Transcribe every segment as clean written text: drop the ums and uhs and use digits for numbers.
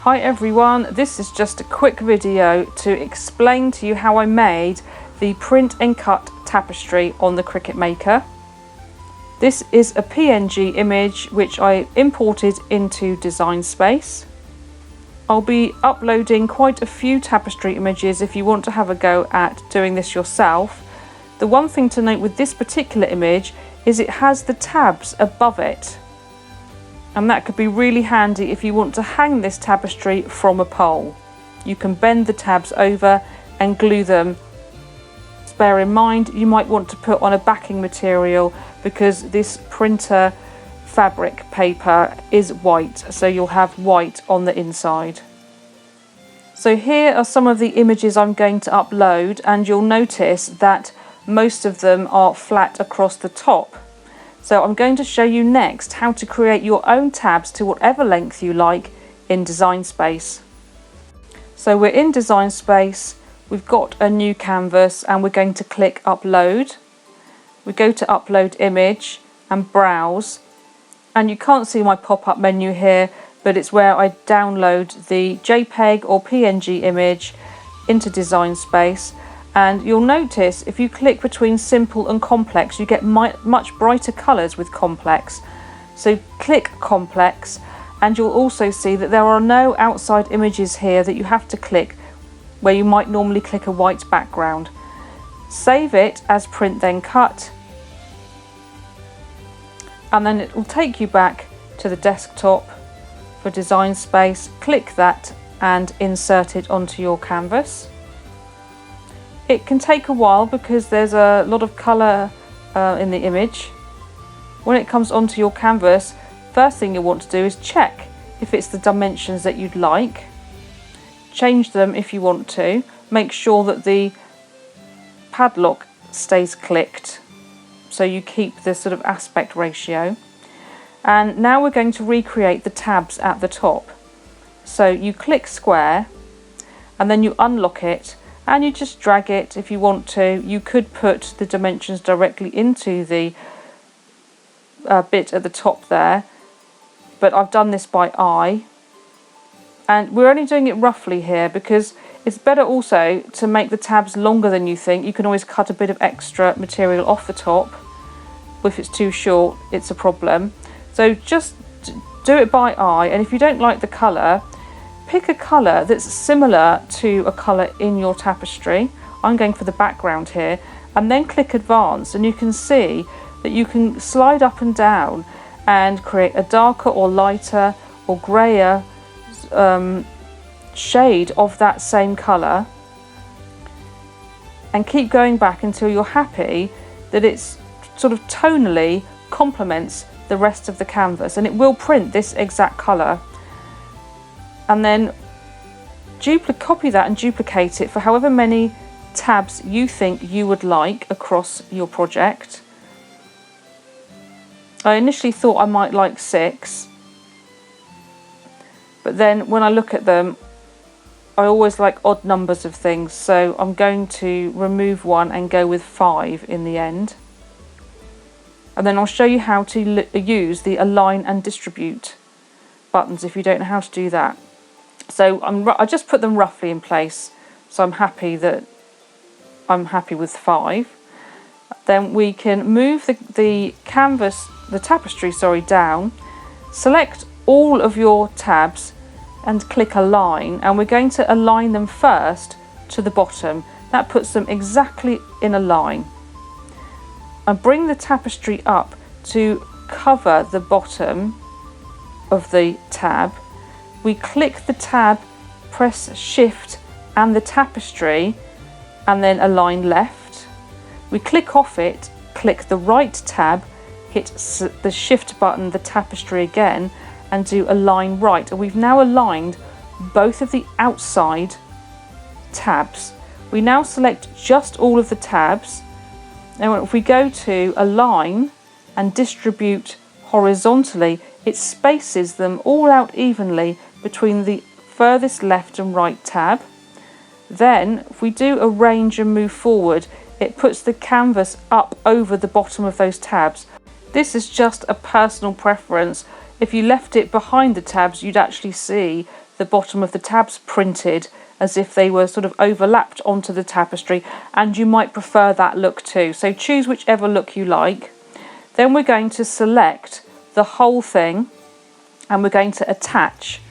Hi everyone, this is just a quick video to explain to you how I made the print and cut tapestry on the Cricut Maker. This is a PNG image which I imported into Design Space. I'll be uploading quite a few tapestry images if you want to have a go at doing this yourself. The one thing to note with this particular image is it has the tabs above it. And that could be really handy if you want to hang this tapestry from a pole. You can bend the tabs over and glue them. Bear in mind you might want to put on a backing material because this printer fabric paper is white, so you'll have white on the inside. So here are some of the images I'm going to upload, and you'll notice that most of them are flat across the top. So I'm going to show you next how to create your own tabs to whatever length you like in Design Space. So we're in Design Space, we've got a new canvas and we're going to click Upload. We go to Upload Image and Browse, and you can't see my pop-up menu here, but it's where I download the JPEG or PNG image into Design Space. And you'll notice if you click between simple and complex, you get much brighter colours with complex. So click complex, and you'll also see that there are no outside images here that you have to click where you might normally click a white background. Save it as print then cut, and then it will take you back to the desktop for Design Space. Click that and insert it onto your canvas. It can take a while because there's a lot of colour in the image. When it comes onto your canvas, first thing you want to do is check if it's the dimensions that you'd like. Change them if you want to. Make sure that the padlock stays clicked so you keep the sort of aspect ratio. And now we're going to recreate the tabs at the top. So you click square and then you unlock it, and you just drag it if you want to. You could put the dimensions directly into the bit at the top there, but I've done this by eye. And we're only doing it roughly here because it's better also to make the tabs longer than you think. You can always cut a bit of extra material off the top. If it's too short, it's a problem. So just do it by eye, and if you don't like the colour, pick a colour that's similar to a colour in your tapestry. I'm going for the background here, and then click Advanced, and you can see that you can slide up and down and create a darker or lighter or greyer shade of that same colour, and keep going back until you're happy that it's sort of tonally complements the rest of the canvas, and it will print this exact colour. And then copy that and duplicate it for however many tabs you think you would like across your project. I initially thought I might like 6, but then when I look at them, I always like odd numbers of things, so I'm going to remove 1 and go with 5 in the end. And then I'll show you how to use the Align and Distribute buttons if you don't know how to do that. So I just put them roughly in place, so I'm happy with 5. Then we can move the tapestry down, select all of your tabs and click Align, and we're going to align them first to the bottom. That puts them exactly in a line. And bring the tapestry up to cover the bottom of the tab. We click the tab, press Shift and the tapestry, and then align left. We click off it, click the right tab, hit the Shift button, the tapestry again, and do Align right. And we've now aligned both of the outside tabs. We now select just all of the tabs. Now if we go to Align and Distribute horizontally, it spaces them all out evenly between the furthest left and right tab. Then if we do Arrange and Move Forward, it puts the canvas up over the bottom of those tabs. This is just a personal preference. If you left it behind the tabs, you'd actually see the bottom of the tabs printed as if they were sort of overlapped onto the tapestry, and you might prefer that look too. So choose whichever look you like. Then we're going to select the whole thing and we're going to attach.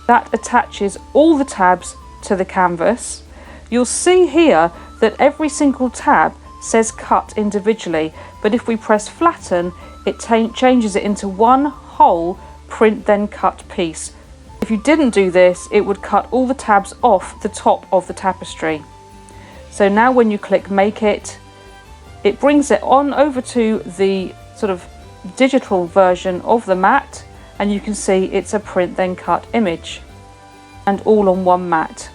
That attaches all the tabs to the canvas. You'll see here that every single tab says cut individually, but if we press flatten, it changes it into one whole print then cut piece. If you didn't do this, it would cut all the tabs off the top of the tapestry. So now when you click Make It, it brings it on over to the sort of digital version of the mat, and you can see it's a print then cut image and all on one mat.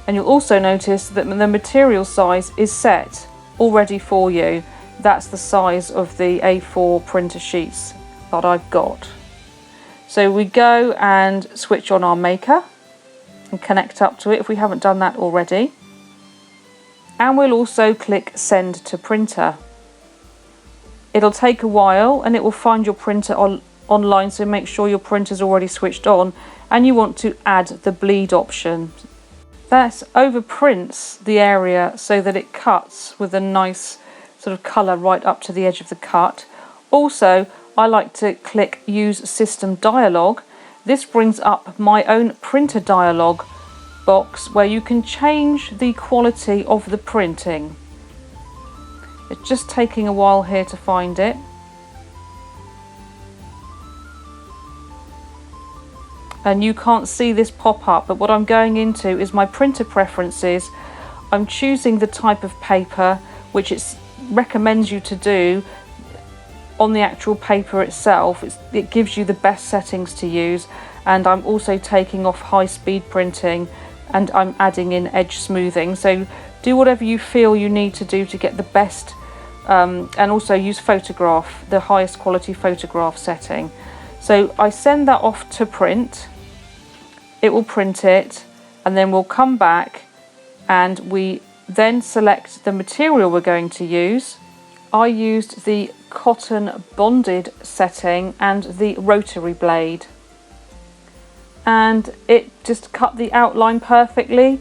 And you'll also notice that the material size is set already for you. That's the size of the A4 printer sheets that I've got. So we go and switch on our Maker and connect up to it if we haven't done that already. And we'll also click Send to Printer. It'll take a while and it will find your printer online, so make sure your printer's already switched on and you want to add the bleed option. That overprints the area so that it cuts with a nice sort of colour right up to the edge of the cut. Also, I like to click Use System Dialog. This brings up my own printer dialog box where you can change the quality of the printing. It's just taking a while here to find it. And you can't see this pop up, but what I'm going into is my printer preferences. I'm choosing the type of paper which it recommends you to do on the actual paper itself. It gives you the best settings to use, and I'm also taking off high-speed printing and I'm adding in edge smoothing. So do whatever you feel you need to do to get the best, and also use photograph, the highest quality photograph setting. So I send that off to print. It will print it, and then we'll come back and we then select the material we're going to use. I used the cotton bonded setting and the rotary blade, and it just cut the outline perfectly.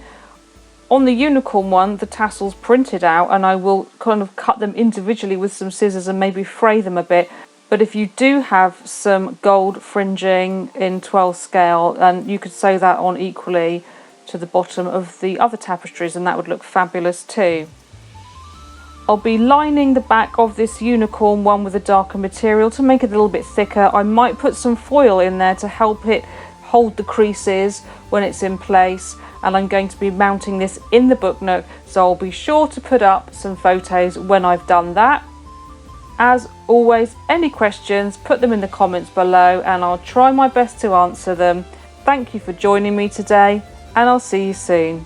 On the unicorn one, the tassels printed out, and I will kind of cut them individually with some scissors and maybe fray them a bit. But if you do have some gold fringing in 12 scale, and you could sew that on equally to the bottom of the other tapestries, and that would look fabulous too. I'll be lining the back of this unicorn one with a darker material to make it a little bit thicker. I might put some foil in there to help it hold the creases when it's in place, and I'm going to be mounting this in the Book Nook, so I'll be sure to put up some photos when I've done that. As always, any questions, put them in the comments below and I'll try my best to answer them. Thank you for joining me today, and I'll see you soon.